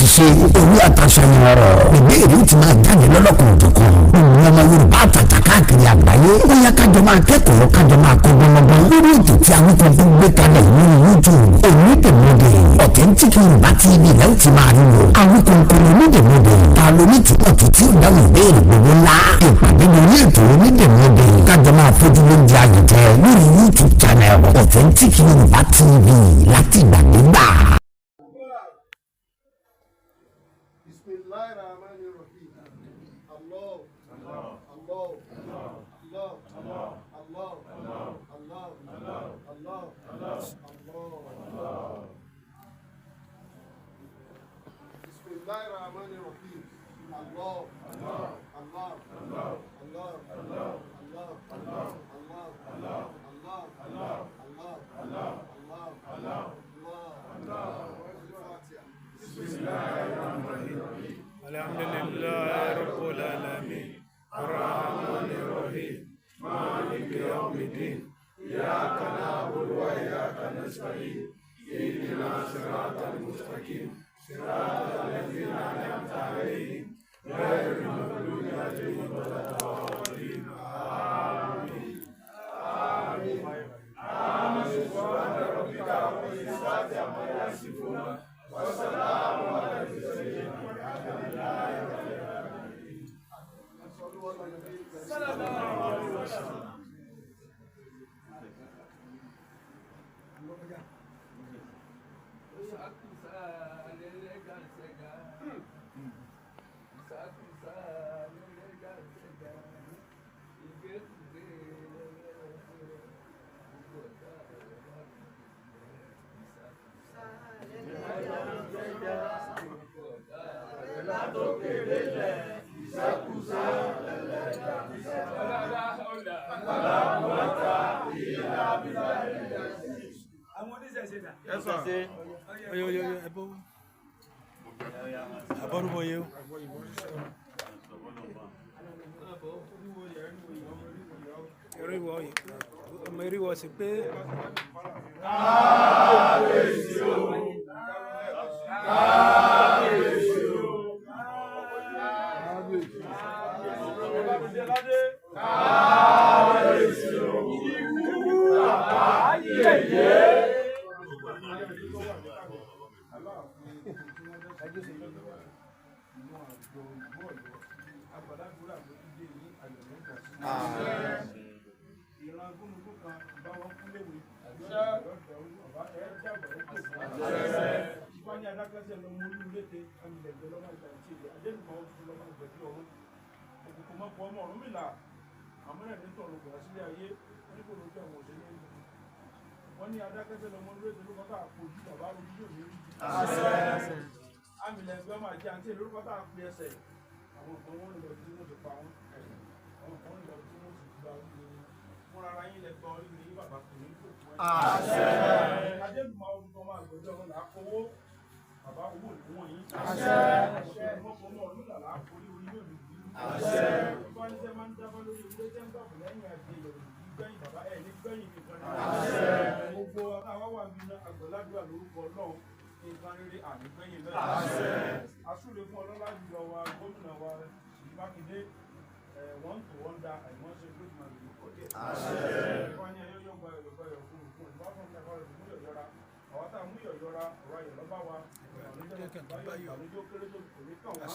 ìṣe orí àtàṣàyàn ọ̀rọ̀ ìbéèrè tí máa jáde lọ́lọ́kùnrin òjọ̀kan ọmọ Yorùbá àtàtà káàkiri àgbáyé ó yá kájọ máa kẹ́kọ̀ọ́ kájọ máa kọ́ gbọ́ngbọ́n lórí ètò tí àwọn kan fún gbé kalẹ̀ lórí YouTube onídèmọdè Authentic Yorùbá TV lẹ́yìn tí máa rí lò àwọn kòkòrò onídèmọdè ta ló ní túbọ̀ tó tí ó dáhùn ìbéèrè gbogbo ńlá ìpàdé lórí ètò onídèmọdè kájọ máa fojú lóúnjẹ àyẹ̀jẹ̀ lórí YouTube channel Authentic Yorùbá TV láti ìgbàdégbà. Alhamdulillah Rabbil Alamin Ar-Rahmanir Rahim Maliki Yawmiddin Iyyaka na'budu wa iyyaka nasta'in Ihdinas siratal mustaqim Siratal ladzina an'amta 'alaihim ghayril maghdubi 'alaihim waladdallin. Amin. Amin. Amin. Subhana rabbika rabbil izzati amma yasifun wa salamun 'alal mursalin. Eriwo sì pé kábíyèsí o kábíyèsí o kábíyèsí o bàbá yèyé. Wọ́n ní adákẹ́sẹ̀ lọ́mọ lórí lórúkọ tá a fojú bàbá ojú yóò ní rí. Àmì lẹ́gbẹ́ máa jẹ́ àǹtí lórúkọ tá a fi ẹsẹ̀. Àwọn kan wọ́n lọ tí wọ́n ti pa wọ́n. Àwọn kan lọ tí wọ́n ti gba ojú wọn. Wọ́n rárá yín lẹ́gbọ́ orí ní bàbá kò ní kò fún ẹ. Adébùmá orúkọ máa gbọ́dọ̀ wọn là á kówó. Bàbá owó ìlú wọn yín. Ọmọkùnrin ọdún là á forí orí yóò ní ìlú. Ìfọ̀ ní sẹ́ máa ń dábọ́ lórí ilé tẹ́ ń gbàgbọ́ lẹ́yìn àti ìgbẹ́yìn bàbá ẹ̀ ní gbẹ́yìn nìkan ní. Gbogbo àwáwà mi ná àgbọ̀ládùá lórúkọ náà nǹkan rere ànígbẹ́yìn bẹ́ẹ̀. Asúre fún ọlọ́lá jùlọ wa gómìnà wa Mákindé wọ́n tó wọ́n dá àìmọ́ṣe lójúmọ̀ ìlú kọ́dé. Ìfọ̀ ní ayọ́yọ́ gba ẹ̀rọ fún òkú ìfọ̀ fún ẹ̀kọ́ rẹ̀ mú yọ̀yọ́ra. Àwọn tá a mú yọ̀yọ́ra ọ̀rọ̀ ayọ̀ lọ́ba wa. Àlejò kéré tó kò ní kàn wá.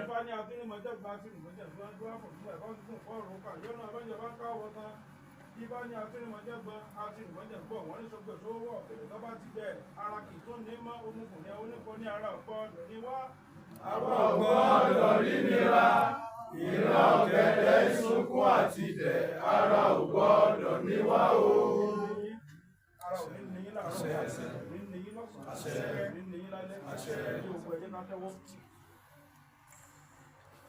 Ìfọ̀ ní abínimọ̀jẹ́gbà tí ìmọ̀jẹ́gbà tó wà fún ìfọ̀ ẹ̀kọ́ tuntun fọ́ ọ̀rọ̀ kan yọ́nà abẹ́jọba káwọ́ tán. Ibá ní akérèmọ̀jẹ́gbọ́n àti ìmọ̀jẹ̀gbọ́n wọ́n ní sọgbẹ̀ tó wọ̀ tó bá ti bẹ̀ ara kì í tó ní mọ́ oníkùn ní oníkọ́ ní ara ọ̀gbọ́dọ̀ ní wá. Àwọn ọ̀gbọ́dọ̀ rí nira ìran ọ̀gẹ̀dẹ̀ ìsunkún àti ìdẹ̀ ara ọ̀gbọ́dọ̀ ní wá o. Ara ò ní ní yín láàárọ̀ ní ní yín lọ́sàn-án ní ní yín lálẹ́ ní òkú ẹ̀jẹ̀ náà tẹ́wọ́.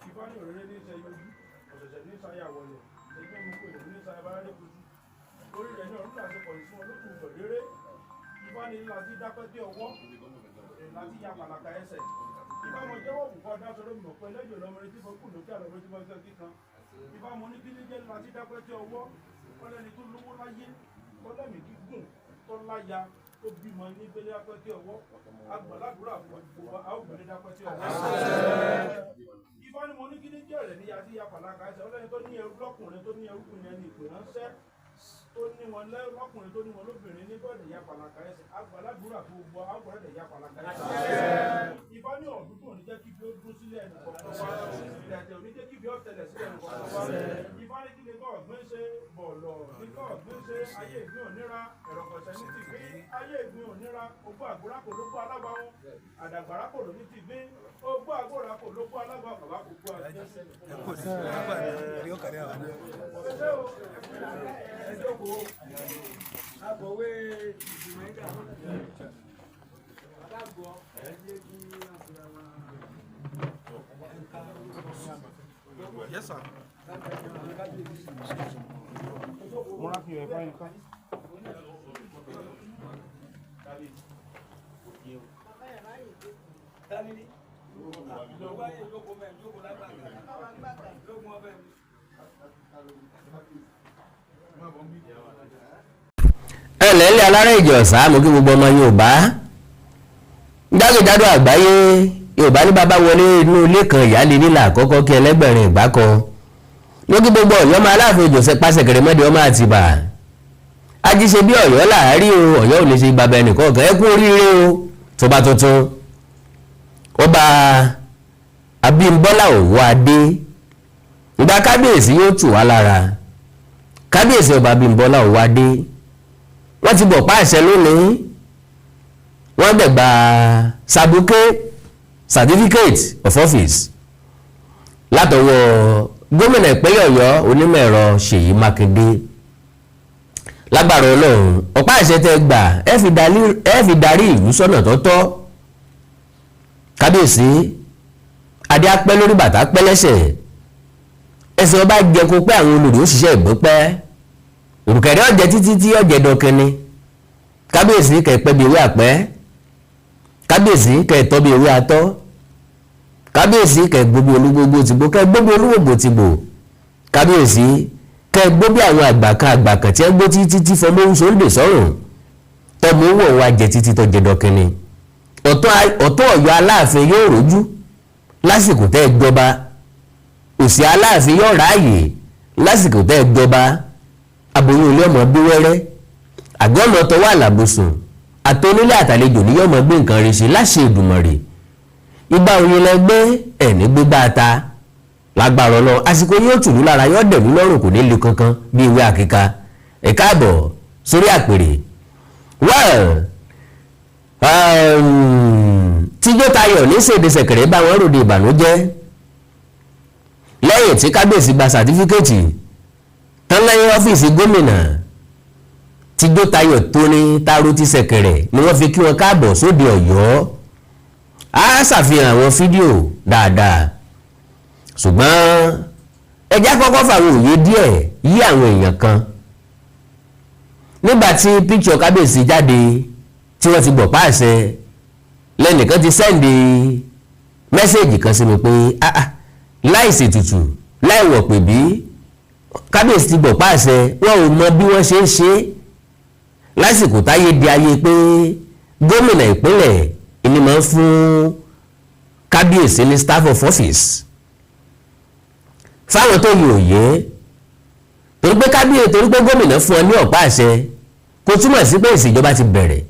Ibá ní òrèrè ní ìṣẹ́ yọjú ọ̀sẹ̀sẹ̀ ní ìṣàyàwọlẹ̀ ẹgbẹ́ mú pé ní ìṣàyà bá rẹ̀ kojú. Orí rẹ̀ náà nígbà tí pọ̀lì fún olókùn ìtọ̀léré. Ibá ní láti dápẹ́ dé ọwọ́ láti ya pàlàkà ẹsẹ̀. Ibá mo jẹ́wọ́ bùkọ́ dásọ̀rọ̀ mi mọ̀ pé lẹ́jọ́ lọ́mọdé tí mo kù lókè àlọ́mọdé tí mo fẹ́ kíkan. Ibá mo ní kí ní jẹ́ láti dápẹ́ dé ọwọ́ kọ́lẹ́ni tó lówó láyé kọ́lẹ́mì gígùn tó láya tó bímọ ní gbélé apẹ́tẹ́ ọwọ́ agbàládùúrà gbogbo wa a ó gbélé dápẹ́tẹ́ ọwọ́. Ifá ni mo ní kí ní jẹ́rẹ̀ ní yàtí ya pàlákà ẹsẹ̀ ọlọ́yin tó ní ẹrú lọ́kùnrin tó ní ẹrúkùnrin ẹni ìpè ránṣẹ́ tó ní wọn lọ́kùnrin tó ní wọn lóbìnrin ní gbọ́dọ̀ ya pàlákà ẹsẹ̀ agbàládùúrà gbogbo a ó gbọ́dọ̀ ya pàlákà ẹsẹ̀. Ifá ní ọ̀dún tó ní jẹ́ kí bí ó dúró sílẹ̀ ẹnì kọ̀ọ̀kan wá ìrìnàjò ní jẹ́ kí bí ó tẹ̀lẹ̀ sílẹ̀ ẹnì kọ̀ọ̀kan wá. Ifá ní kí ni kọ́ ọ̀gbìn ṣe bọ̀ọ̀lọ̀ ní kọ́ ọ̀gbìn ṣe ayé ìgbín òníra ẹ̀rọ̀kọ̀ṣẹ́ ní ti gbé ayé ìgbín òníra ogbó àgbòrá kò ló gbó alábàáwọn àdàgbàrá kò ló ní ti gbé ogbó àgbòrá kò ló gbó alábàáwọn bàbá kò gbó àgbẹ̀. Akọ̀wé ìgbìmọ̀ ẹ̀ka alágbọ̀ ẹ̀jẹ̀ kí Yes, sir. Mo rántí rẹ̀ fáyín ká. ẹlẹ́lẹ́ alárẹ̀ ìjọ ọ̀sá mo kí gbogbo ọmọ Yorùbá jákèjádò àgbáyé Yorùbá ní bàbá wọlé inú ilé kan ìyáálé nílà àkọ́kọ́ kí ẹlẹ́gbẹ̀rin ìgbà kan ló kí gbogbo Ọ̀yọ́ ọmọ Aláàfin ìjọsẹ̀ pàṣẹ kẹrẹmọdé ọmọ Àtìbà ajíṣe bí Ọ̀yọ́ làárí o Ọ̀yọ́ ò lè ṣe bàbá ẹnìkan kan ẹ kú oríire o tó bá tuntun ọba Abimbola Owoade ìgbà kábíyèsí yóò tù wá lára kábíyèsí ọba Abimbola Owoade wọ́n ti bọ̀ Pá-Àṣẹ lónìí wọ́n dẹ̀ gba sàbùké certificate of office látọwọ́ gómìnà ìpínlẹ̀ Ọ̀yọ́ onímọ̀ ẹ̀rọ Ṣèyí Mákindé lágbára Ọlọ́run ọ̀pá àṣẹ tẹ́ gbà ẹ fi darí ìlú sọ́nà tọ́tọ́ kábíyèsí adé apẹ́ lórí bàtà pẹ́ lẹ́sẹ̀ ẹsẹ̀ ọba jẹ kó pé àwọn olùdó òṣìṣẹ́ ìgbópẹ́ òrùkẹ̀rẹ́ ọ̀jẹ̀ títí tí ọ̀jẹ̀ dọ̀kẹ́ni kábíyèsí kẹ̀pẹ́ bí ewé àpẹ́ kábíyèsí kẹ̀tọ́ bí ewé atọ́ kábíyèsí kẹ̀gbóbi olúgbogbo tìbò kẹ̀gbóbi olúwògbò tìbò kábíyèsí kẹ̀gbóbi àwọn àgbàkan tí ẹ gbó títí tí fọmọ oúnjẹ òǹdè sọ́rùn tọmọ owó wa jẹ títí tọjẹ dọ̀kẹ́ni ọ̀tọ̀ Ọ̀yọ́ Aláàfin yóò rójú lásìkò tẹ́ ẹ jọba òsì Aláàfin yóò ráàyè lásìkò tẹ́ ẹ jọba aboyún ilé ọmọ bí wẹ́rẹ́ àgọ́ ọmọ tọwọ́ àlàbòsùn àtọ́nílé àtàlejò ní yọmọ gbé nǹkan rẹ̀ ṣe láṣẹ Èdùmàrè ìgbà òyìn lẹ gbé ẹ̀ní gbégbá ta lágbára lọ àsìkò yóò tùlú lára yóò dẹ̀lú lọ́rùn kò ní le kankan bí ewé àkíká ẹ káàbọ̀ sórí àpèrè tíjọ́ tayọ̀ ní ṣèdè ṣẹ̀kẹ̀rẹ̀ bá wọn ròde ìbànújẹ́ lẹ́yìn tí kábíyèsí gba sàtífíkẹ́ẹ̀tì tán lẹ́yìn ọ́fíìsì gómìnà tíjọ́ tayọ̀ tó ní taro ti ṣẹ̀kẹ̀rẹ̀ ni wọ́n fi kí wọn káàbọ̀ sóde Ọ̀yọ́ á ṣàfihàn àwọn fídíò dáadáa ṣùgbọ́n ẹjá kọ́kọ́ fàwọn òye díẹ̀ yí àwọn èèyàn kan nígbà tí píkṣọ kábíyèsí jáde tí wọ́n ti gbọ̀ Pá-Àṣẹ lẹ́nìkan ti sẹ́ndì mẹ́sẹ̀jì kan sí mi pé láì ṣètùtù láì wọ̀ pè bí kábíyèsí ti gbọ̀ Pá-Àṣẹ wọn ò mọ bí wọ́n ṣe ń ṣe lásìkò táyé di ayé pé gómìnà ìpínlẹ̀ ìní máa ń fún kábíyèsí ní staff of office fáwọn tó yẹ òye torí pé kábíyèsí torí pé gómìnà fún ọ ní ọ̀pá àṣẹ kò túmọ̀ sí pé ìṣèjọba ti bẹ̀rẹ̀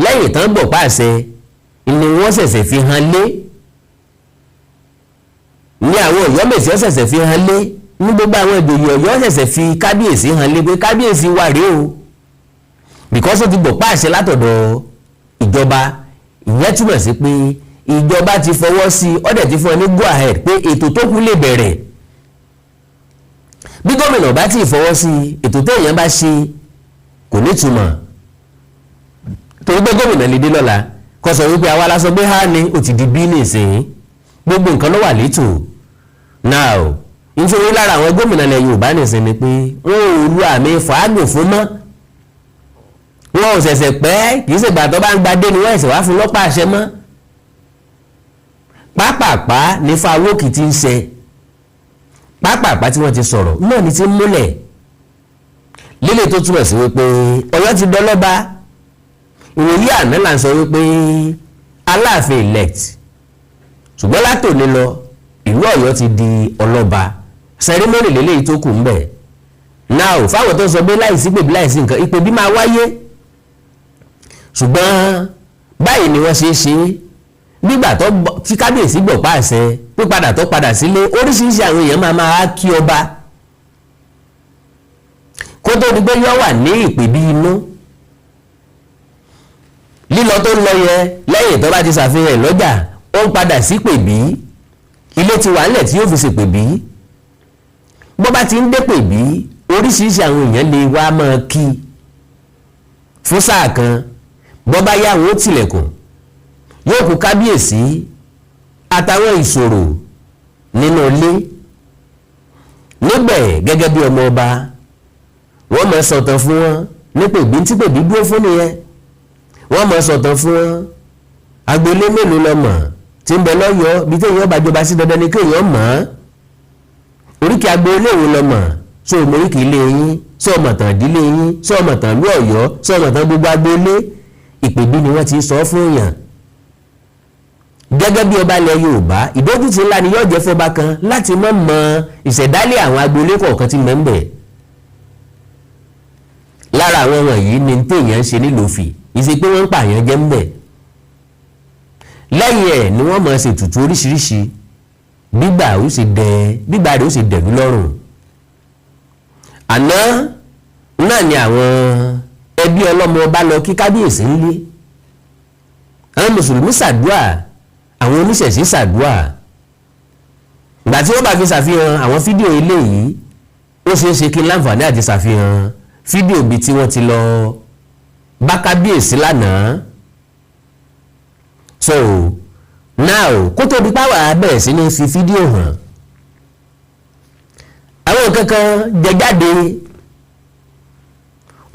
lẹ́yìn tán gbọ̀ Pá-Àṣẹ ni wọ́n ṣẹ̀ṣẹ̀ fi hàn lé ní àwọn Ọ̀yọ́mèsì ṣẹ̀ṣẹ̀ fi hàn lé ní gbogbo àwọn ìjòyè Ọ̀yọ́ ṣẹ̀ṣẹ̀ fi kábíyèsí hàn lé pé kábíyèsí wà rèé o because ó ti gbọ̀ Pá-Àṣẹ látọ̀dọ̀ ìjọba ìyẹn túmọ̀ sí pé ìjọba ti fọwọ́ sí ọ̀dẹ̀ ti fún ọ ní go ahead pé ètò tó kù lè bẹ̀rẹ̀ bí gómìnà bá ti fọwọ́ sí ètò tó èèyàn bá ṣe kò ní túmọ̀ torí pé gómìnà lè dé lọ́la kó sọ wípé àwa la sọ pé ha ni ó ti di bí nìsín gbogbo nǹkan ló wà létò now nítorí lára àwọn gómìnà ilẹ̀ Yorùbá nìsín ni pé wọn ò lu àmì fàágùn fún mọ́ wọn ò ṣẹ̀ṣẹ̀ pẹ́ kì í ṣègbà tó bá ń gbadé ni wọ́n ẹ̀sẹ̀ wá fún lọ́pàá àṣẹ mọ́ pápápá ní fáwọ́kì ti ń ṣe pápápá tí wọ́n ti sọ̀rọ̀ náà ni ti ń múlẹ̀ lílé tó túmọ̀ sí wípé Ọ̀yọ́ ti dọ́lọ́ba òye àná là ń sọ wípé Aláàfin elect ṣùgbọ́n látòní lọ ìlú Ọ̀yọ́ ti di ọlọ́ba sẹrímọ́nì lélẹ́yìí tó kù ń bẹ̀ now fáwọn tó sọ pé láìsí pèbí láìsí nǹkan ìpèbí máa wáyé ṣùgbọ́n báyìí ni wọ́n ṣe é ṣe nígbà tó tí kábíyèsí gbọ̀ Pá-Àṣẹ pípadà tó padà sílé oríṣiríṣi àwọn èèyàn máa kí ọba kó tó di pé yọ wà ní ìpèbí inú lílọ tó ń lọ yẹ lẹ́yìn tó bá ti ṣàfihàn lọ́jà ó ń padà sí pèbí ilé ti wà nílẹ̀ tí yóò fi ṣe pèbí bó bá ti ń dé pèbí oríṣiríṣi àwọn èèyàn lè wá máa kí fún sáà kan bó bá yá àwọn ó tilẹ̀kùn yóò kú kábíyèsí àtàwọn ìṣòro nínú ilé níbẹ̀ gẹ́gẹ́ bí ọmọ ọba wọ́n máa sọ̀tàn fún wọn ní pèbí tí pèbí dúró fún nìyẹn wọ́n máa sọ̀tàn fún wọn agboolé mélòó lọ mọ̀ tí ń bẹ lọ́yọ̀ọ́ bí téèyàn bá jọba sí dandan ni kéèyàn mọ̀ ọ́ oríkì agboolé wo lọ mọ̀ sọ oríkì ilé yín sọ ọmọọ̀tàn ìdílé yín sọ ọmọọ̀tàn ìlú Ọ̀yọ́ sọ ọmọọ̀tàn gbogbo agboolé ìpèbí ni wọ́n ti sọ fún yàn gẹ́gẹ́ bí ọba ilẹ̀ Yorùbá ìdójútì ńlá ni yóò jẹ́ fọba kan láti mọ̀ ìṣẹ̀dálẹ̀ àwọn agboolé kọ̀ọ̀kan tí mẹ́ńbẹ̀ lára àwọn wọ̀nyí ni téèyàn ń ṣe nílòfì ìṣe pé wọ́n ń pààyàn jẹ́ ńbẹ̀ lẹ́yìn ẹ̀ ni wọ́n máa ṣètùtù oríṣiríṣi gbígbà rẹ̀ ó sì dẹ̀lú lọ́rùn àná náà ni àwọn ẹbí ọlọ́mọ ọba lọ kí kábíyèsí ńlé àwọn mùsùlùmí ṣàdúà àwọn oníṣẹ̀ṣe ṣàdúà ìgbà tí wọ́n bá fi ṣàfihàn àwọn fídíò ilé yìí ó ṣeé ṣe kí n láǹfààní àti ṣàfihàn fídíò bíi tí wọ́n ti lọ bá kábíyèsí lánàá so now kó tó di páwà bẹ̀rẹ̀ sí ní fi fídíò hàn àwọn nǹkan kan jẹ jáde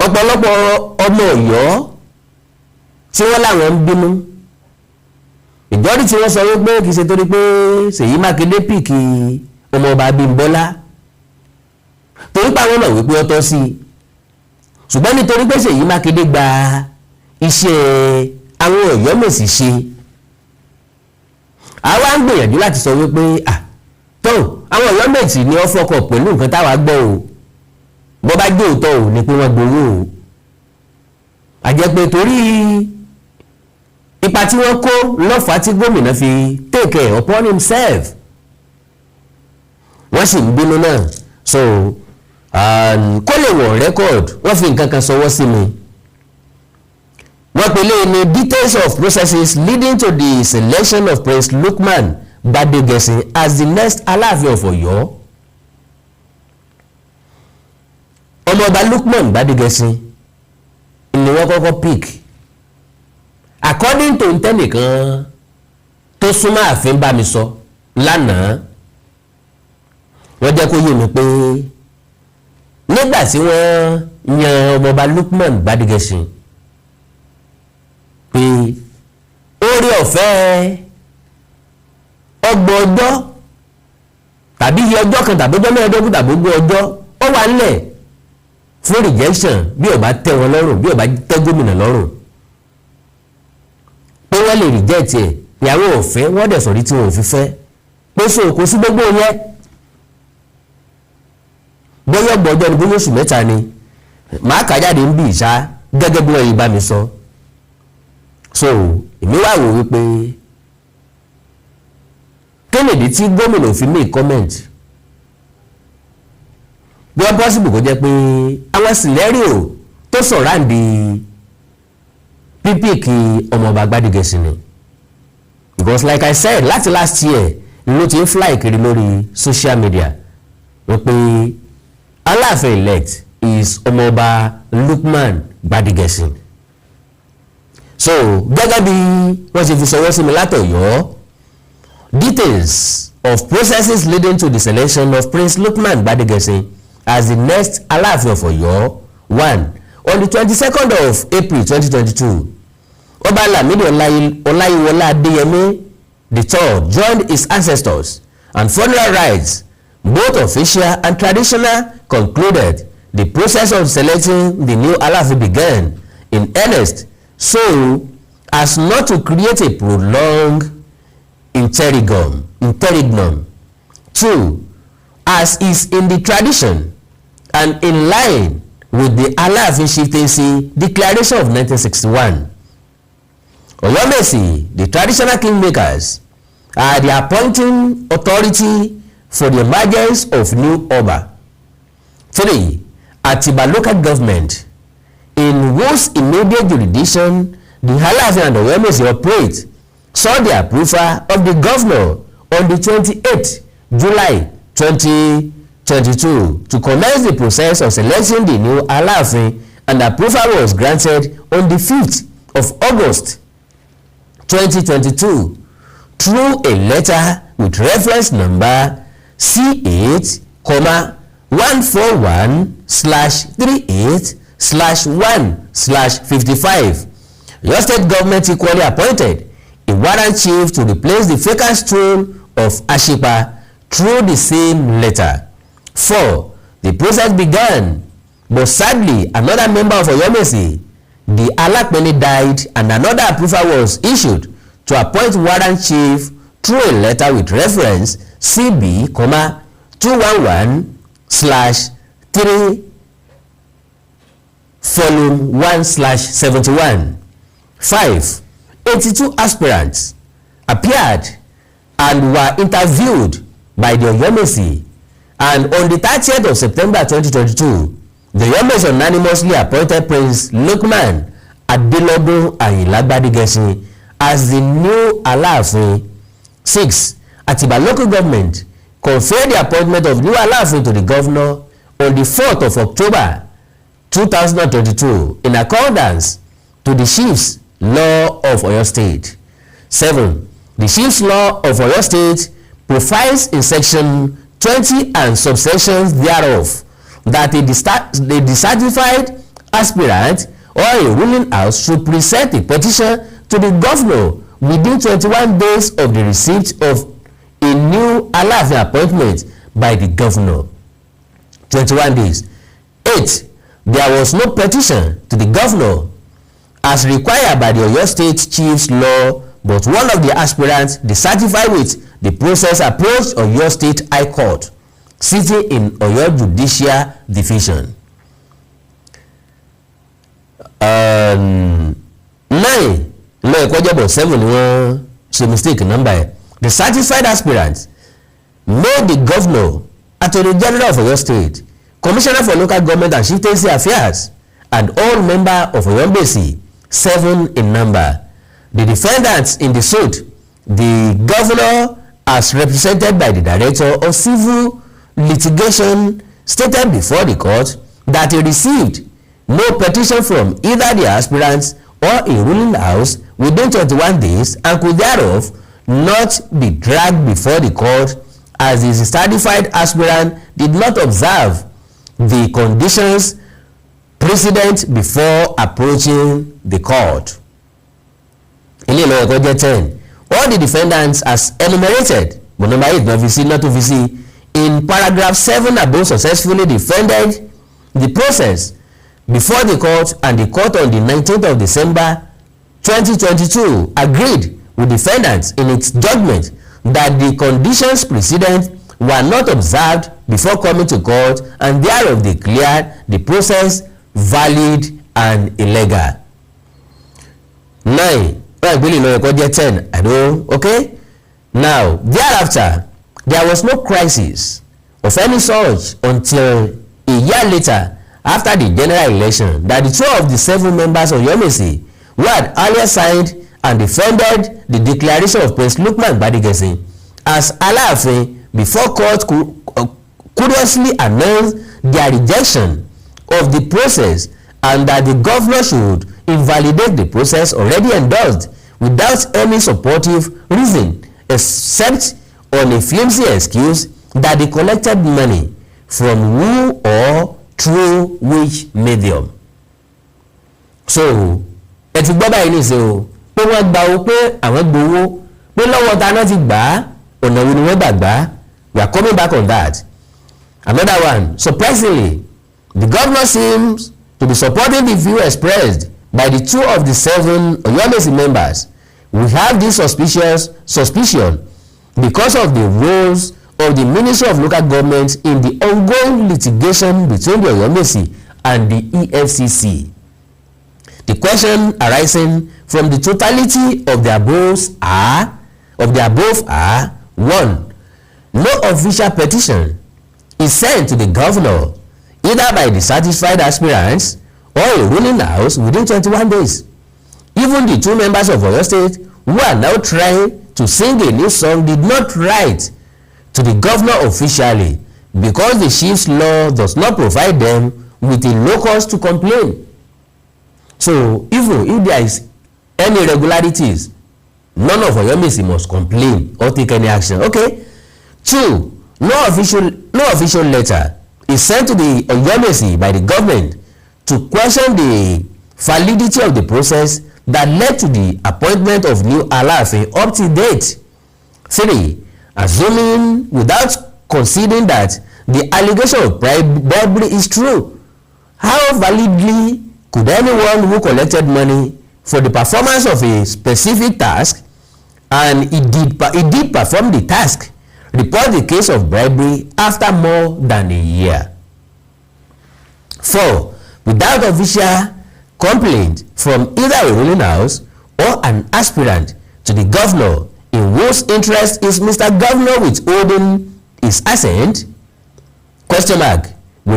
ọ̀pọ̀lọpọ̀ ọmọ Ọ̀yọ́ tí wọ́n láwọn ń bínú ìjọ́rí tí wọ́n sọ wípé kì í ṣe torí pé Ṣèyí Mákindé pìkì ọmọọba Abimbola torí pé àwọn ọmọ wípé ó tọ́ sí i ṣùgbọ́n nítorí pé Ṣèyí Mákindé gba iṣẹ́ àwọn Oyomesi ṣe àwa ń gbìyànjú láti sọ wípé tó àwọn Oyomesi ni wọ́n fọkọ̀ pẹ̀lú nǹkan táwa gbọ́ o bọ́ bá gbé òótọ́ o ni pé wọ́n gbowó o àjẹ́ pé torí ipa tí wọ́n kó lọ́fàá tí gómìnà fi take care upon himself wọ́n sì ń bínú náà so kó lè wọ̀ record wọ́n fi nǹkan kan sọwọ́ sí mi wọ́n pèlè ní details of processes leading to the selection of Prince Lukman Gbadegesin as the next Aláàfin of Ọ̀yọ́ ọmọọba Lukman Gbadegesin ni wọ́n kọ́kọ́ pick according to ntẹ́nìkan tó súnmọ́ ààfin bá mi sọ lánàá wọ́n jẹ́ kó yé mi pé nígbà tí wọ́n yan ọmọọba Lukman Gbadegesin pé oore ọ̀fẹ́ ọgbọ̀n ọjọ́ tàbí iye ọjọ́ kan tàbí ọjọ́ mẹ́ẹ̀ẹ́dógún tàbí ogún ọjọ́ ó wà nílẹ̀ fún rejection bí ó bá tẹ́ wọn lọ́rùn bí ó bá tẹ́ gómìnà lọ́rùn pé wọ́n lè reject ẹ̀ ìyàwó ọ̀fẹ́ wọ́n dẹ̀ sọ̀rí tí wọ́n ò fi fẹ́ pé so kò sí gbogbo yẹn bóyá ọgbọ̀n ọjọ́ ni bóyá oṣù mẹ́ta ni màá kà jáde ń bì ìṣá gẹ́gẹ́ bí wọ́n yìí bá mi sọ so èmi wá wò wípé kéèdì tí gómìnà fi make comment bí wọ́n possible kó jẹ́ pé àwọn scenario tó sọ̀ráǹdì pípìkì ọmọọba Gbadegesin ni because like I said láti last year ló ti ń fly kiri lórí social media wọ́n pé Aláàfin elect is ọmọọba Lukman Gbadegesin so gẹ́gẹ́ bí wọ́n ṣe fi sọwọ́ sí mi látọ̀yọ́ details of processes leading to the selection of Prince Lukman Gbadegesin as the next Aláàfin of Ọ̀yọ́ 1 on the 22nd of April 2022 Ọba Lamidi Ọláyíwọlá Adéyẹmí III joined his ancestors and funeral rites both official and traditional concluded. The process of selecting the new Aláàfin began in earnest so as not to create a prolonged interregnum. 2. As is in the tradition and in line with the Aláàfin chieftaincy declaration of 1961. Oyomesi, the traditional kingmakers, are the appointing authority for the emergence of new Oba. 3. Atiba local government, in whose immediate jurisdiction the Aláàfin and Oyomesi operate, saw the approval of the governor on the 28th July 2022 to commence the process of selecting the new Aláàfin, and approval was granted on the 5th of August 2022 through a letter with reference number C8,141/38/1/55. Your state government equally appointed a warrant chief to replace the vacant throne of Ashipa through the same letter. 4. The process began, but sadly another member of Oyomesi, the Alapeni, died, and another approval was issued to appoint warrant chief through a letter with reference CB,211/3 volume 1/71. 5. 82 aspirants appeared and were interviewed by the Oyomesi, and on the 30th of September 2022, the Oyomesi unanimously appointed Prince Lukman Adelogun Ayinla as the new Aláàfin. 6. Atiba local government conferred the appointment of new Aláàfin to the governor on the 4th of October 2022 in accordance to the Chief's Law of Oyo State. 7. The Chief's Law of Oyo State provides in section 20 and subsections thereof that a dissatisfied aspirant or a ruling house should present a petition to the governor within 21 days of the receipt of a new Aláàfin appointment by the governor. 21 days. 8. There was no petition to the governor as required by the Oyo State Chief's Law, but one of the aspirants dissatisfied with the process approached Oyo State High Court, sitting in Oyo Judicial Division. 9. Law Ekojabo 7 ni wọ́n ṣe mistake number. The satisfied aspirants made the governor, Attorney General of Oyo State, Commissioner for Local Government and Chieftaincy Affairs, and all member of Oyomesi, 7 in number. The defendants in the suit, the governor, as represented by the Director of Civil Litigation, stated before the court that he received no petition from either the aspirants or a ruling house within 21 days and could thereof not be dragged before the court, as the certified aspirant did not observe the conditions precedent before approaching the court. Ilé ìlọ ẹ̀kọ́ jẹ́ 10. All the defendants as enumerated, but number 8 not VC, not to VC, in paragraph 7 above successfully defended the process before the court, and the court on the 19th of December 2022 agreed with defendants in its judgment that the conditions precedent were not observed before coming to court, and thereof they declared the process valid and illegal. 9. Right, really no record yet 10. I know, okay? Now, thereafter, there was no crisis of any sort until a year later, after the general election, that the 2 of the 7 members of Oyomesi who had earlier signed and defended the declaration of Prince Lukman Badegesi as Aláàfin before court curiously announced their rejection of the process, and that the governor should invalidate the process already endorsed without any supportive reason except on a flimsy excuse that they collected money from who or through which medium. So ẹ ti gbọ́ báyìí nìṣẹ́ o pé wọ́n gba owó pé àwọn gbowó pé lọ́wọ́ ta náà ti gbà á, ọ̀nà wo ni wọ́n gbà gbà á. We are coming back on that. Another one, surprisingly, the governor seems to be supporting the view expressed by the 2 of the 7 Oyomesi members, we have this suspicion because of the roles of the Ministry of Local Government in the ongoing litigation between the Oyomesi and the EFCC. The question arising from the totality of the above are 1. No official petition is sent to the governor either by the satisfied aspirants or a ruling house within 21 days. Even the 2 members of Oyo State who are now trying to sing a new song did not write to the governor officially because the chief's law does not provide them with a locus to complain. So even if there is any irregularities, none of Oyomesi must complain or take any action. Okay. 2. No official letter is sent to the Oyomesi by the government to question the validity of the process that led to the appointment of new Aláàfin up to date. 3. Assuming without conceding that the allegation of bribery is true, how validly could anyone who collected money for the performance of a specific task and it did perform the task report the case of bribery after more than a year? 4. Without official complaint from either a ruling house or an aspirant to the governor in whose interest is Mr. Governor withholding his assent? We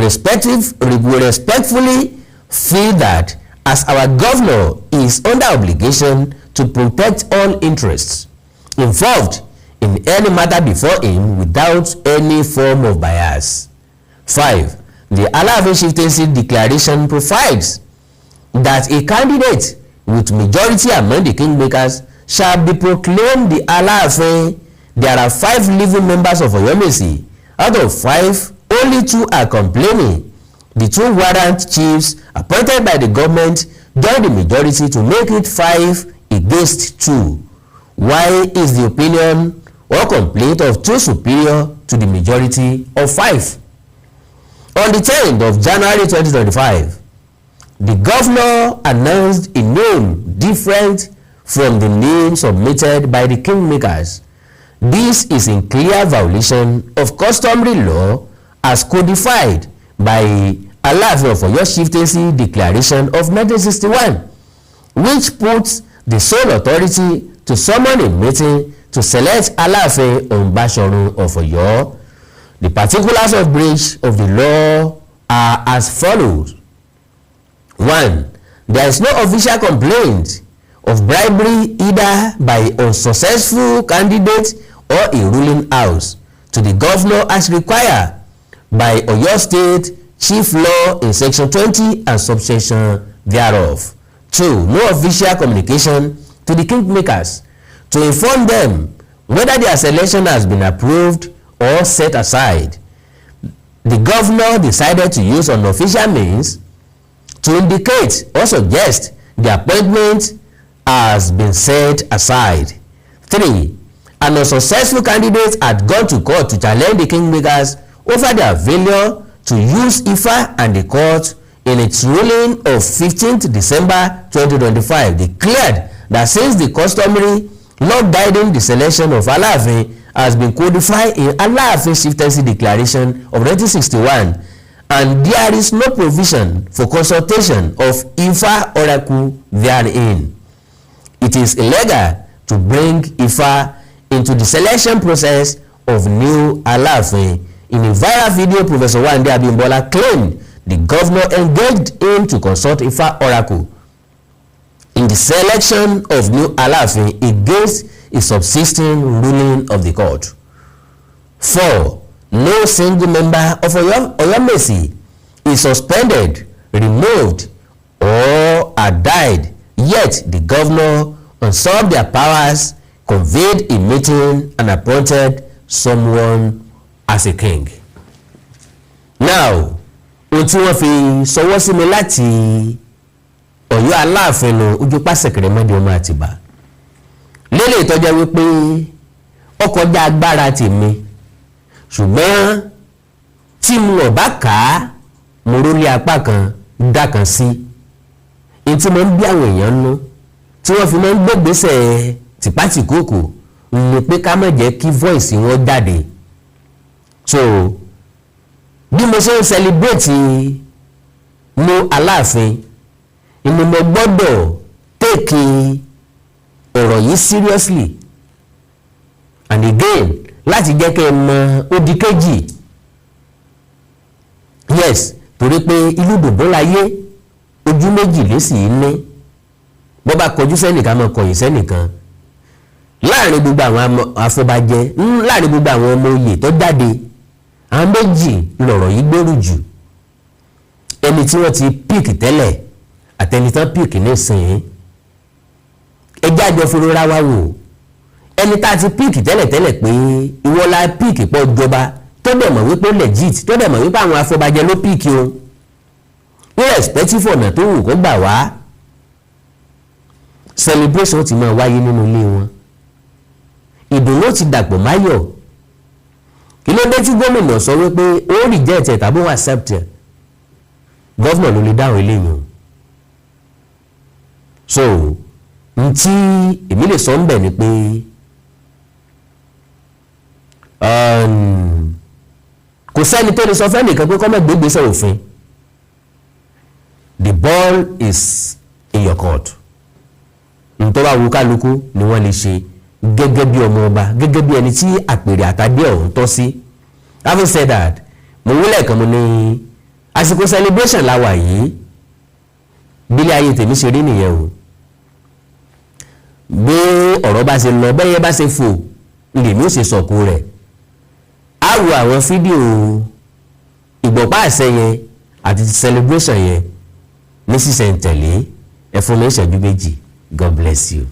respectfully feel that as our governor is under obligation to protect all interests involved in any matter before him without any form of bias. 5. The Aláàfin chieftaincy declaration provides that a candidate with majority among the kingmakers shall be proclaimed the Aláàfin. There are 5 living members of Oyomesi. Out of 5, only 2 are complaining. The 2 warrant chiefs appointed by the government joined the majority to make it 5 against 2. Why is the opinion or complaint of 2 superior to the majority of 5? On the 10th of January 2025, the governor announced a name different from the name submitted by the kingmakers. This is in clear violation of customary law as codified by Aláàfin of Oyo Chieftaincy Declaration of 1961, which puts the sole authority to summon a meeting to select Aláàfin on Bashorun of Oyo. The particulars of breach of the law are as follows. 1. There is no official complaint of bribery either by unsuccessful candidate or a ruling house to the governor as required by Oyo State Chief Law in Section 20 and subsection thereof. 2. No official communication to the kingmakers to inform them whether their selection has been approved or set aside. The governor decided to use unofficial means to indicate or suggest the appointment has been set aside. 3. An unsuccessful candidate had gone to court to challenge the kingmakers over their failure to use Ifa, and the court in its ruling of 15th December 2025 declared that since the customary law guiding the selection of Aláàfin has been codified in Aláàfin Chieftaincy Declaration of 1961 and there is no provision for consultation of Ifa oracle therein, it is illegal to bring Ifa into the selection process of new Aláàfin. In a viral video, Professor Owoade Abimbola claimed the governor engaged him to consult Ifa oracle in the selection of new Aláàfin against a subsisting ruling of the court. 4. No single member of Oyomesi is suspended, removed, or had died, yet the governor usurped their powers, convened a meeting, and appointed someone as a king. Now, ohun tí wọ́n fi sọwọ́ sí mi láti Ọ̀yọ́ Aláàfin lọ ojú pàṣẹkẹrẹ mọ́dé ọmọ Àtìbà lélẹ̀ ìtọ́jà wípé ó kọjá agbára tèmi, ṣùgbọ́n tí mo bá kà á mo rórí apá kan dá kan sí. tí mo ń bí àwọn èèyàn nú tí wọ́n fi máa ń gbégbèsè tìpátìkókò ni pé ká má jẹ́ kí voice wọn jáde. So bí mo ṣe ń celebrate ní Aláàfin ni mo gbọ́dọ̀ take ọ̀rọ̀ yìí seriously and again láti jẹ́ kẹ́ ẹ mọ odi kejì. Yes, torí pé ìlú dòbó láyé ojú méjì lé sì ní bó bá kọjú sẹ́nìkan máa kọ̀yìn sẹ́nìkan. Láàrin gbogbo àwọn afọbajẹ láàrin gbogbo àwọn ọmọ oyè tó jáde àwọn méjì lọ̀rọ̀ yìí gbèrú jù. Ẹni tí wọ́n ti píìkì tẹ́lẹ̀ àtẹni tán píìkì nísìnyí ẹjẹ́ àjọ fúnra wa wò. Ẹni tá a ti píìkì tẹ́lẹ̀ pé ìwọ́lá píìkì pọ̀ jọba tó dẹ̀ mọ̀ wípé legit tó dẹ̀ mọ̀ wípé àwọn afọbajẹ ló píìkì o irrespective ọ̀nà tó wù kó gbà wá celebration ti máa wáyé nínú ilé wọn. Ìdùnnú ti dàpọ̀ máyọ̀. Kí ló dé tí gómìnà sọ wípé ó reject ẹ̀ tàbí ó accept ẹ̀? Gọ́fìnà ló lè dáhùn eléyìí o. So n tí èmi lè sọ ń bẹ̀ ni pé kò sẹ́ni tó lè sọ fẹ́ nìkan pé kọ́ mọ̀ gbégbèsè òfin. The ball is in your court. Ntọ́ bá wù kálukú ni wọ́n lè ṣe gẹ́gẹ́ bí ọmọ ọba gẹ́gẹ́ bí ẹni tí àpèrè àtàdé ọ̀hún tọ́ sí. Having said that, mo wúlẹ̀ kan mo ní àsìkò celebration la wà yìí bílẹ̀ ayé tèmi ṣe rí nìyẹn o. Bí ọ̀rọ̀ bá ṣe lọ bẹ́yẹ bá ṣe fò lèmi ò ṣe sọ̀kò rẹ̀. Á wo àwọn fídíò ìgbọ̀pá àṣẹ yẹn àti celebration yẹn ní sísẹ̀ntẹ̀lé ẹ fún mi ìṣẹ́jú méjì. God bless you.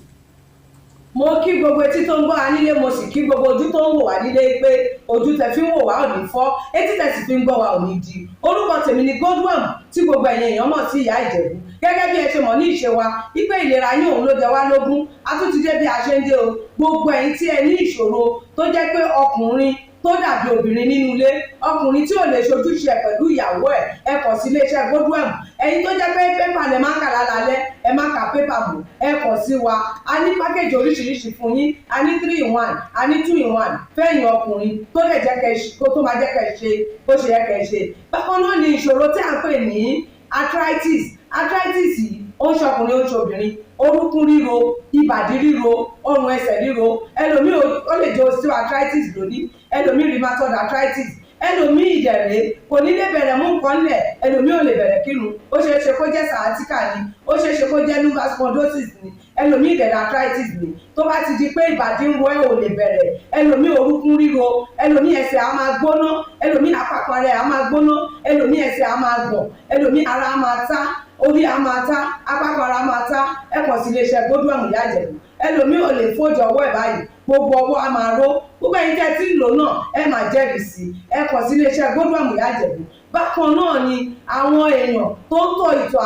Mo kí gbogbo etí tó ń gbọ́ wa nílé, mo sì kí gbogbo ojú tó ń wò wá nílé pé ojú tẹ fi ń wò wá ò ní fọ́, etí tẹ sì fi ń gbọ́ wa ò ní di. Orúkọ tèmi ni Godwin tí gbogbo ẹ̀yin èèyàn mọ̀ sí ìyá Ìjẹ̀bú. Gẹ́gẹ́ bí ẹ ṣe mọ̀ ní ìṣe wa wípé ìlera yín òun ló jẹ wá lógún. A tún ti dé bí a ṣe ń dé o. Gbogbo ẹ̀yin tí ẹ ní ìṣòro tó jẹ́ pé ọkùnrin tó dàbí obìnrin nínú ilé, ọkùnrin tí ò lè ṣojúṣe pẹ̀lú ìyàwó ẹ kàn sí iléeṣẹ́ Godwin. Ẹ̀yin tó jẹ́ pé pépà lẹ máa kà lálálẹ́ ẹ má ka pépà bò ẹ kàn sí wa. A ní pákéjì oríṣiríṣi fún yín, a ní 3-in-1, a ní 2-in-1 fẹ́yìn ọkùnrin tó lè jẹ́ kẹ́ tó máa jẹ́ kẹ́ ṣe bó ṣe yẹ kẹ́ ṣe. Bákan náà ni ìṣòro tí a ń pè ní arthritis yìí ó ń ṣọkùnrin ó ń ṣobìnrin, orúnkún ríro, ìbàdí ríro, ọrùn ẹsẹ̀ ríro, ẹlòmíì ó lè jẹ́ osteoarthritis lónìí, ẹlòmíì rheumatoid arthritis, ẹlòmíì ìdẹ̀rẹ̀ kò ní lè bẹ̀rẹ̀ mú nǹkan lẹ̀, ẹlòmíì ò lè bẹ̀rẹ̀ kírun, ó ṣeé ṣe kó jẹ́ sciatica ni, ó ṣeé ṣe kó jẹ́ lumbar spondylosis ni, ẹlòmíì ìdẹ̀rẹ̀ arthritis ni. Tó bá ti di pé ìbàdí ń ro ẹ̀ ò lè bẹ̀rẹ̀, ẹlòmíì orúnkún ríro, ẹlòmíì ẹsẹ̀ á máa gbóná, ẹlòmíì àpapọ̀ rẹ̀ á máa gbóná, ẹlòmíì ẹsẹ̀ á máa gbọ̀n, ẹlòmíì ara á máa tá, orí á máa tá, àpapọ̀ ara máa tá, ẹ kàn sí iléeṣẹ́ Godwin ìyá Ìjẹ̀bú. Ẹlòmíì ò lè fojú ọwọ́ ẹ̀ báyìí, gbogbo ọwọ́ á máa ró, gbogbo ẹ̀yin tẹ́ tí ń lò náà ẹ máa jẹ́rìí sí, ẹ kàn sí iléeṣẹ́ Godwin ìyá Ìjẹ̀bú. Bákan náà ni àwọn èèyàn tó ń tọ̀ ìtọ̀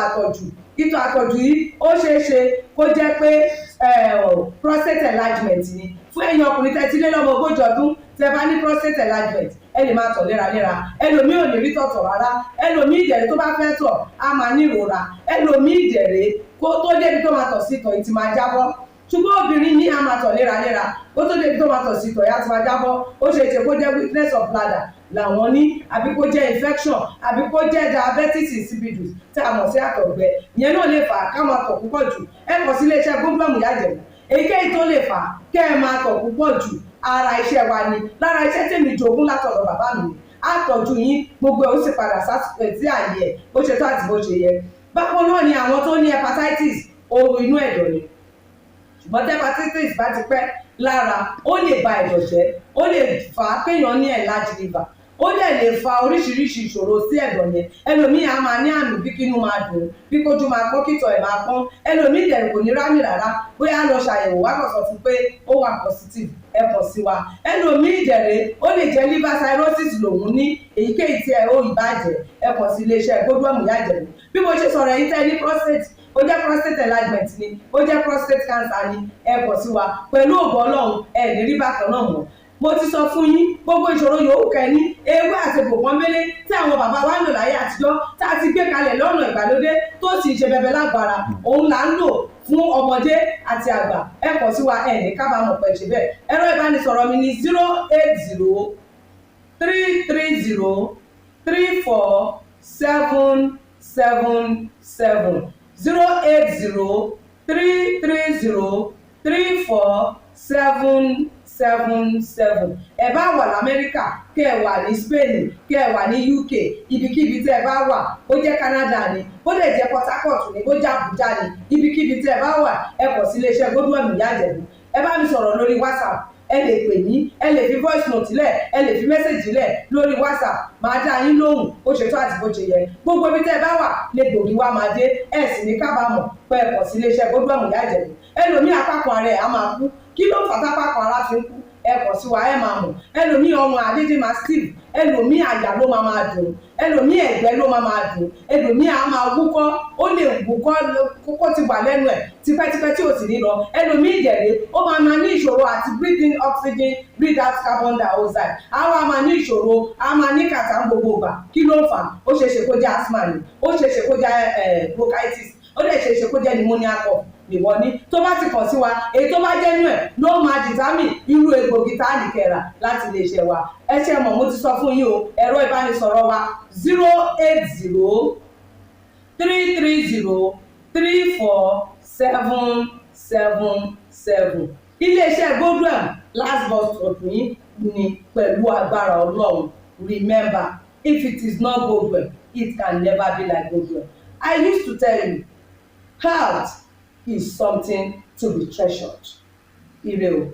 àtọ̀jù yìí ó ṣeé ṣe kó jẹ́ pé prostate enlargement ni. Fún ẹ̀yin ọkùnrin tẹ́ ti lé lọ́mọ 40 ọdún tẹ́ bá ní prostate enlargement ẹ lè máa tọ̀ léraléra, ẹlòmíì ò lè rí tọ̀tọ̀ rárá, ẹlòmíì ìdẹ̀rẹ̀ tó bá fẹ́ tọ̀ á máa ní ìrora, ẹlòmíì ìdẹ̀rẹ̀ kó tó débi tó máa tọ̀ sí ìtọ̀ ìtì máa jábọ́. Ṣùgbọ́n obìnrin ní a máa tọ̀ léraléra kó tó débi tó máa tọ̀ sí ìtọ̀ ìyá ti máa jábọ́. Ó ṣe é ṣe kó jẹ́ weakness of bladder làwọn ní, àbí kó jẹ́ infection, àbí kó jẹ́ diabetes insipidus tí a mọ̀ sí àtọ̀gbẹ. Ìyẹn náà lè fà á ká máa tọ̀ púpọ̀ jù. Ẹ kàn sí iléeṣẹ́ Godwin ìyá Ìjẹ̀bú. Èyíkéyìí tó lè fà á kẹ́ ẹ máa tọ̀ púpọ̀ jù ara iṣẹ́ wa ni, lára iṣẹ́ tèmi jogún látọ̀dọ̀ bàbá mi. Àtọ̀jú yín gbogbo ẹ̀ ó sì padà sí àyè ẹ̀ bó ṣe tó àti bó ṣe yẹ. Bákan náà ni àwọn tó ní hepatitis ooru inú ẹ̀dọ̀ ni. Ṣùgbọ́n tí hepatitis bá ti pẹ́ lára ó lè ba ẹ̀dọ̀ jẹ́, ó lè fà á kéèyàn ní enlarged liver, ó dẹ̀ lè fa oríṣiríṣi ìṣòro sí ẹ̀dọ̀ yẹn. Ẹlòmíì á máa ní àmì bí kínú máa dùn, bí kójú máa pọ́n, kítọ̀ ẹ̀ máa pọ́n, ẹlòmíì dẹ̀ kò ní rámì rárá, bóyá lọ ṣàyẹ̀wò wá kàn sọ fún pé ó wà positive ẹ kàn sí wa. Ẹlòmíì ìdẹ̀rẹ̀ ó lè jẹ́ liver cirrhosis lòun ní, èyíkéyìí tí ẹ ó ìbàjẹ́ ẹ kàn sí iléeṣẹ́ Godwin ìyá Ìjẹ̀bú. Bí mo ṣe sọ̀rọ̀ yìí tẹ́ ní prostate, ó jẹ́ prostate enlargement ni, ó jẹ́ prostate cancer ni, ẹ kàn sí wa. Pẹ̀lú ògo Ọlọ́run ẹ ní rí bákan náà mọ́. mo ti sọ fún yín gbogbo ìṣòro yòówù kẹ́ni ewé àti gbòǹkan mélé tí àwọn bàbá wa ń lò láyé àtijọ́ tá a ti gbé kalẹ̀ lọ́nà ìgbàlódé tó sì ṣe bẹbẹ lágbára òun là ń lò fún ọmọdé àti àgbà ẹ kàn sí wa ẹ ní kábàámọ̀ pẹ̀ ṣe bẹ́ẹ̀ ẹ̀rọ ìbánisọ̀rọ̀ mi ní 080-330-34777 080-330-34777 ẹ bá wà lamẹ́ríkà kẹ́ ẹ wà ní Spain kẹ́ ẹ wà ní UK ibikíbi tẹ́ ẹ bá wà ó jẹ́ Canada ni ó lè jẹ́ Port Harcourt ni ó jẹ́ Abuja ni ibikíbi tẹ́ ẹ bá wà ẹ kàn sí iléeṣẹ́ Godwin Ìyá Ìjẹ̀bú ẹ bá mi sọ̀rọ̀ lórí WhatsApp ẹ lè pè mí ẹ lè fi voice note lẹ̀ ẹ lè fi message lẹ̀ lórí WhatsApp máa dá yín lóhùn ó ṣe tó àti bó ṣe yẹ gbogbo ibi tẹ́ ẹ bá wà lè gbòógì wá máa dé ẹ sì ní kábàámọ̀ pé ẹ kàn sí iléeṣẹ́ Godwin Ìyá Ìjẹ̀bú ẹlòmíì apákan ara ẹ̀ á máa kú kí ló ń fà tápákan ara fi ń kú ẹ kàn sí wa ẹ máa mọ̀ ẹlòmíì ọrùn àdédé máa steve ẹlòmíì àyà ló máa dùn ẹlòmíì ẹ̀gbẹ́ ló máa dùn ẹlòmíì á máa wúkọ́ ó lè wúkọ́ kókó ti wà lẹ́nu ẹ̀ tipẹ́tipẹ́ tí ò sì ní lọ ẹlòmíì ìjẹ̀lẹ̀ ó máa ní ìṣòro àti breathe in oxygen breathe out carbon dioxide àwa máa ní ìṣòro á máa ní kàtà gbogbo ìgbà kí ló ń fà ó ṣeéṣe kó jẹ́ asthma ni ó ṣeéṣe kó jẹ́ bronchitis ó lè ṣeéṣe kó jẹ́ pneumonia cough ìwọ ní tó bá ti kàn sí wa èyí tó bá jẹ́ nú ẹ̀ ló máa dìtámì irú egbògi tá a nìkẹ́ra láti lè ṣe wa ẹ ṣe mọ̀ mo ti sọ fún yín o ẹ̀rọ ìbánisọ̀rọ̀ wa 080-330-34777 iléeṣẹ́ Godwin last bus stop yín ni pẹ̀lú agbára Ọlọ́run remember if it is not Godwin it can never be like Godwin. I used to tell you health is something to be treasured. Ire o.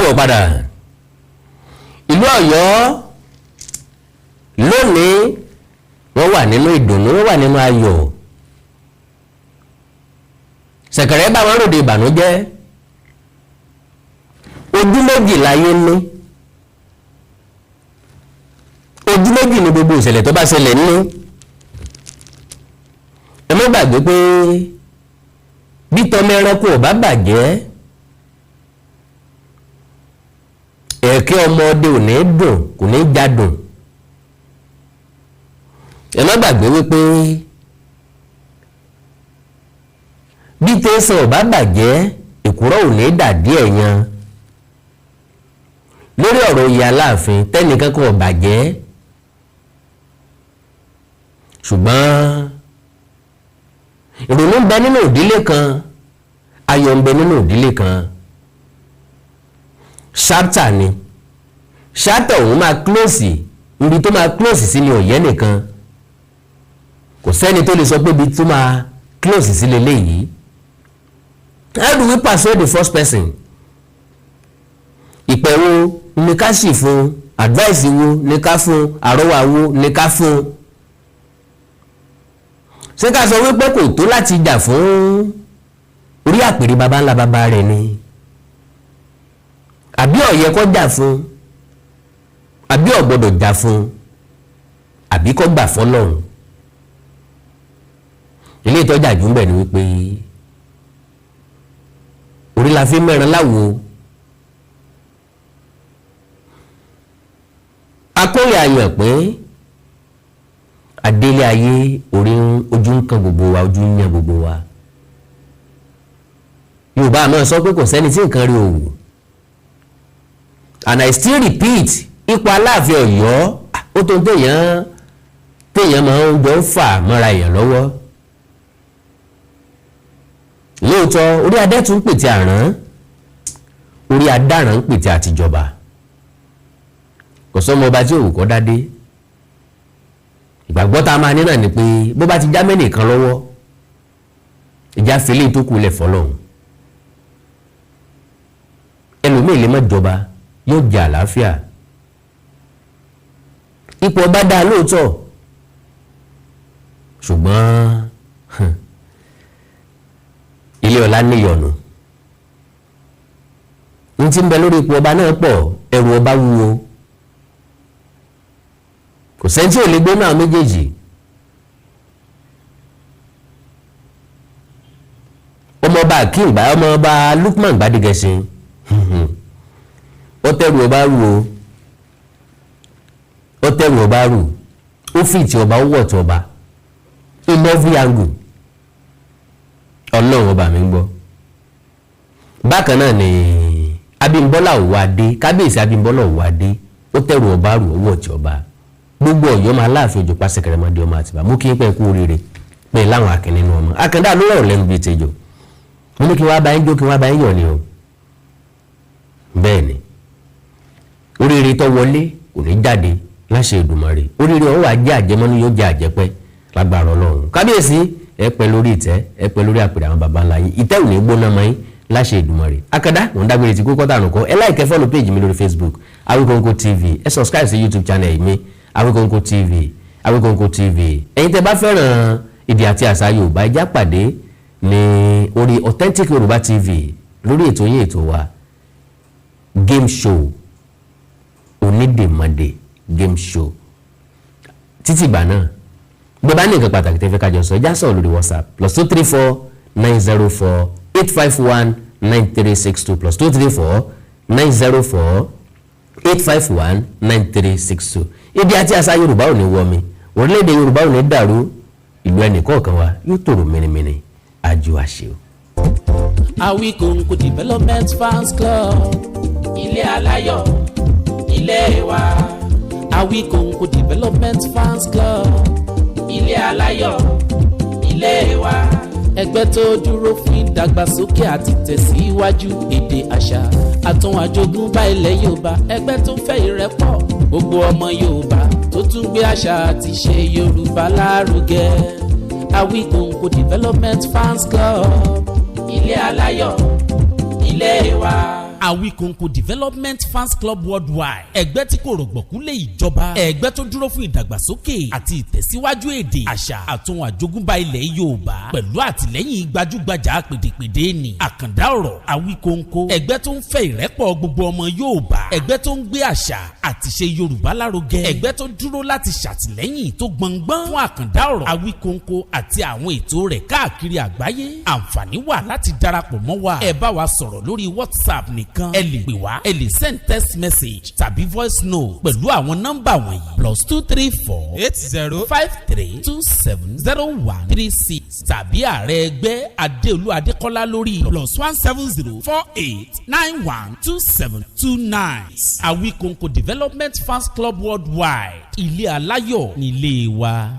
káàbọ̀ padà ìlú Ọ̀yọ́ lónìí wọ́n wà nínú ìdùnnú, wọ́n wà nínú ayọ̀. Ṣẹ̀kẹ̀rẹ̀ bá wọn ròde ìbànújẹ́. Ojú méjì láyé ní, ojú méjì ní gbogbo ìṣẹ̀lẹ̀ tó bá ṣẹlẹ̀ ní. Ẹ má gbàgbé pé bí tọmọ ẹranko ò bá bàjẹ́, ẹ̀kẹ́ ọmọdé ò ní dùn, kò ní jádùn. Ẹ má gbàgbé wípé bí tẹ́sán ò bá bàjẹ́, èkúrọ́ ò ní dàdí ẹ̀yàn. Lórí ọ̀rọ̀ oyè Aláàfin tẹ́nìkan kò bàjẹ́, ṣùgbọ́n ìrònú ń bẹ nínú ìdílé kan, ayọ̀ ń bẹ nínú ìdílé kan. Ṣáptà ni ṣáptà òun máa close, ibi tó máa close sí ni ọ̀yẹ́ nìkan. Kò sẹ́ni tó lè sọ pé ibi tó máa close sí leléyìí. How do we persuade the first person? Ìpè wo ni ká sì fún, advice wo ni ká fún, àrọ́wà wo ni ká fún. Ṣé ká sọ wípé kò tó láti jà fún orí àpèrè baba ńlá baba rẹ̀ ni? Àbí ó yẹ kó jà fún? Àbí ó gbọ́dọ̀ jà fún? Àbí kó gbà fọ́lọ́run? Ilé ìtọ́jà jù ń bẹ̀ ni wípé orí la fi mẹ́ran láwo. Akóyè àyàn pé adélé ayé ojú ń kan gbogbo wa, ojú ń yan gbogbo wa. Yorùbá náà sọ pé kò sẹ́ni tí nǹkan rí òwò. And I still repeat, ipò Aláàfin Ọ̀yọ́ ó tó téèyàn máa ń jọ fà mọ́ra èèyàn lọ́wọ́. Lóòótọ́ orí adé tún ń pètè àrán, orí adáràn ń pètè àtijọba. Kò sọ́mọ ọba tí òwò kọ́ dádé. Ìgbàgbọ́ tá a máa ní náà ni pé bó bá ti já mẹ́nìkan lọ́wọ́, ìjà fèlè tó kù lẹ̀ fọlọ́hún. Ẹlòmíì lè má jọba, yóò jẹ àlàáfíà. Ipò ọba dáa lóòótọ́, ṣùgbọ́n ilé ọlá níyọnu. N tí ń bẹ lórí ipò ọba náà pọ̀, ẹrù ọba wúwo. Kò sẹ́ni tí ò lè gbé náà méjèèjì. Ọmọọba Akíngbá, ọmọọba Lukman Gbádégẹṣin, ó tẹrù ọba rù o, ó tẹrù ọba rù, ó fìtì ọba, ó wọ̀ tí ọba, in every angle. Ọlọ́run ọba mi ń gbọ́. Bákan náà ni Abimbola Owoade, kábíyèsí Abimbola Owoade, ó tẹrù ọba rù, ó wọ̀ tí ọba. Gbogbo Ọ̀yọ́ máa Aláàfin Òjò pàṣẹ kẹrẹmọdé ọmọ Àtìbà. Mú kí n pẹ́ kú oríire pé láwọn akẹ́ni nínú ọmọ akẹ́ndá ló rọrùn lẹ́nu bíi tẹjọ. Mo ní kí wọ́n bá yín jó, kí wọ́n bá yín yọ̀ ni o. Bẹ́ẹ̀ ni oríire tó wọlé kò ní jáde láṣẹ Èdùmàrè. Oríire ọ̀hún wà jẹ́ àjẹmọ́nú, yóò jẹ́ àjẹpẹ́ lágbára Ọlọ́run. Kábíyèsí ẹ pẹ́ lórí ìtẹ́, ẹ pẹ́ lórí àpèrè àwọn baba ńlá yín. Ìtẹ́ ò ní gbóná mọ́ yín láṣẹ Èdùmàrè. Akẹ́dá mò ń dágbére ti kókó tànù kọ́. Ẹ like, follow page mi lórí Facebook Awikonko TV. Ẹ subscribe sí YouTube channel mi Awikonko TV. Awikonko TV. Ẹ̀yin tẹ́ bá fẹ́ràn èdè àti àṣà Yorùbá, ẹ já pàdé ní orí Authentic Yorùbá TV lórí ètò yín, ètò wa game show onídèmọdè game show. Títí ìgbà náà bí bá ní nǹkan pàtàkì tẹ́ fẹ́ ká jọ sọ, ẹ já sọ̀rọ̀ lórí WhatsApp +234 904 851 9362 +234 904 851 9362. Èdè àti àṣà Yorùbá ò ní wọ mi, orílẹ̀-èdè Yorùbá ò ní dàrú, ìlú ẹnìkọ̀ọ̀kan wa yóò tòrò mìnìmìnì. Àjò àṣẹ o. Awikonko Development Fans Club, ilé aláyọ̀ ilé wa. Awikonko Development Fans Club, ilé aláyọ̀ ilé wa. Ẹgbẹ́ tó dúró fún ìdàgbàsókè àti tẹ̀síwájú èdè àṣà àtún àjogúnbá ilẹ̀ Yorùbá. Ẹgbẹ́ tó fẹ́ ìrẹ́pọ̀ gbogbo ọmọ Yorùbá tó tún gbé àṣà àti ṣe Yorùbá lárugẹ. Awikonko Development Fans Club, ilé aláyọ̀ ilé wa. Awikonko Development Fans Club Worldwide. Ẹgbẹ́ tí kò rọ̀gbọ̀kú lé ìjọba. Ẹgbẹ́ tó dúró fún ìdàgbàsókè àti ìtẹ̀síwájú èdè, àṣà àtòhun àjogúnbá ilẹ̀ Yorùbá. Pẹ̀lú àtìlẹ́yìn gbajúgbajà pèdèpèdè ni. Àkàndá ọ̀rọ̀ Awikonko. Ẹgbẹ́ tó ń fẹ́ ìrẹ́pọ̀ gbogbo ọmọ Yorùbá. Ẹgbẹ́ tó ń gbé àṣà àtiṣe Yorùbá lárugẹ. Ẹgbẹ́ tó dúró láti ṣàtìlẹ́yìn tó gbọngbọ́n fún àkàndá ọ̀rọ̀ Awikonko àti àwọn ètò rẹ̀ káàkiri àgbáyé. Àǹfààní wà láti darapọ̀ mọ́ wa. Ẹ bá wa sọ̀rọ̀ lórí WhatsApp nìkan. Ẹ lè pè wá, ẹ lè send text message tàbí voice note pẹ̀lú àwọn nọ́mbà wọ̀nyí: +234 8053270136 tàbí ààrẹ ẹgbẹ́ Adéolú Adékọ́lá lórí +17048912729. Awikonko Development Fans Club Worldwide. Ilé aláyọ̀ nílé wa.